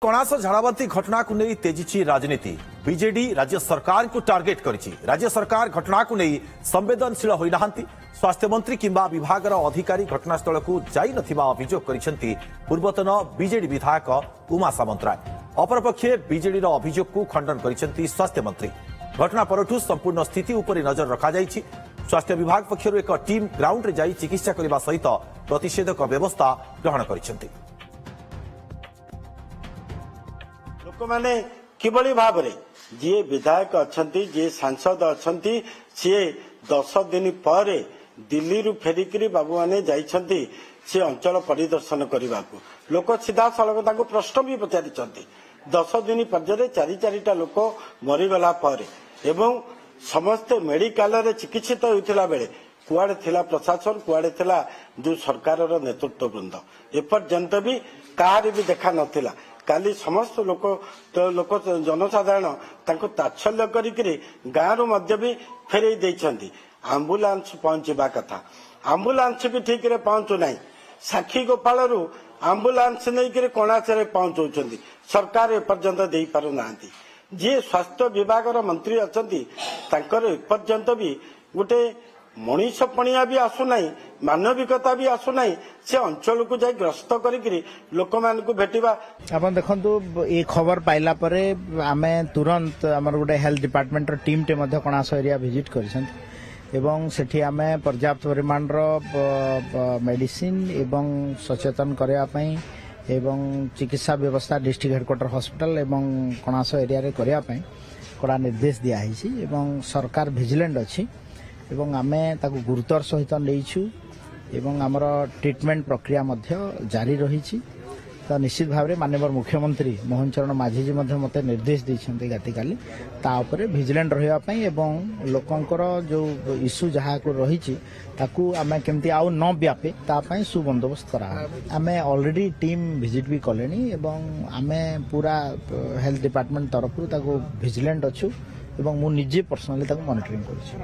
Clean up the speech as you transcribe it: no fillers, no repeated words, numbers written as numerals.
कणास झाड़ाबाती घटना को नहीं तेजी राजनीति बीजेडी राज्य सरकार को टार्गेट करिछि। राज्य सरकार घटना को नहीं संवेदनशील होइनाहांती। स्वास्थ्य मंत्री किंबा विभाग अधिकारी घटनास्थल को जाई नथिबा अभियोग करिसेंती पूर्वतन बीजेडी विधायक उमा सामंतराय। अपरपक्षे बीजेडी अभियोग को खंडन करिसेंती स्वास्थ्य मंत्री। घटना परठू संपूर्ण स्थिति उपर नजर रखा जाइछि। स्वास्थ्य विभाग पक्षर एक टीम ग्राउंड रे जाई चिकित्सा करने सहित प्रतिषेधक व्यवस्था ग्रहण करिसेंती। लोक मैंने किभली भाव में जी विधायक अच्छा जी सांसद अच्छा सी 10 दिन पर दिल्ली रु फेरिकी बाबू मैंने जाइछंती सी अंचल परिदर्शन करने को लोक सीधा सड़क प्रश्न भी पचारि 10 दिन पर्यटन चारिटा लोक मरीगला पर एवं समस्ते मेडिकल रे चिकित्सित होता बेले कुआड़े थिला प्रशासन कुआड़े थिला जो सरकार नेतृत्व वृंद एपर्यंत भी कहार भी देखा नथिला। काली समस्त लोक जनसाधारण तात्सल्य करी गाँव मध्य भी फेरई देइछंती। आंबुलांस पहुंचवा कथा आंबुलांस भी ठीक रे पहुंचु नाही। साखी गोपाल रु आंबुलांस नहीं कणास पहुंचाउछंती सरकार एपर्यंत दे पारु नांती। जी स्वास्थ्य विभाग मंत्री अच्छा एपर्यंत भी गोटे मनीष पणिया भी आसुना मानविकता भी आसुना से अंचल को जाई ग्रस्त करी लोक मान को भेटिबा। अपन देखंतु ए खबर पाइला परे आमे तुरंत हमर गोटे हेल्थ डिपार्टमेंट रो टीम टे मध्ये कणास एरिया विजिट करिसंत एवं सेठी आमे पर्याप्त परिमाण रो मेडिसिन एवं सचेतन करया पई एवं चिकित्सा व्यवस्था डिस्ट्रिक्ट हेडक्वार्टर हॉस्पिटल एवं कणास एरिया रे करया पई कड़ा निर्देश दिया हिसी एवं सरकार विजिलेंट अछि एवं आमे ताकु गुरुतर सहित लेइछु एवं आमर ट्रीटमेंट प्रक्रिया मध्य जारी रही। तो निश्चित भाव में माननीय मुख्यमंत्री मोहन चरण माझी जी मते निर्देश दैछन्ते गतिकाली ता उपरे विजिलेंट रहिया पई एवं लोकंकर जो इश्यू जहा को रही ताकू आमे केमती आउ न व्यापे ता पई सुबंदोबस्त करा। आमे ऑलरेडी टीम विजिट भी कलेनी एवं आमे पूरा हेल्थ डिपार्टमेंट तरफ ताकू विजिलेंट अछु एवं मु निजे पर्सनली ताकू मॉनिटरिंग करछु।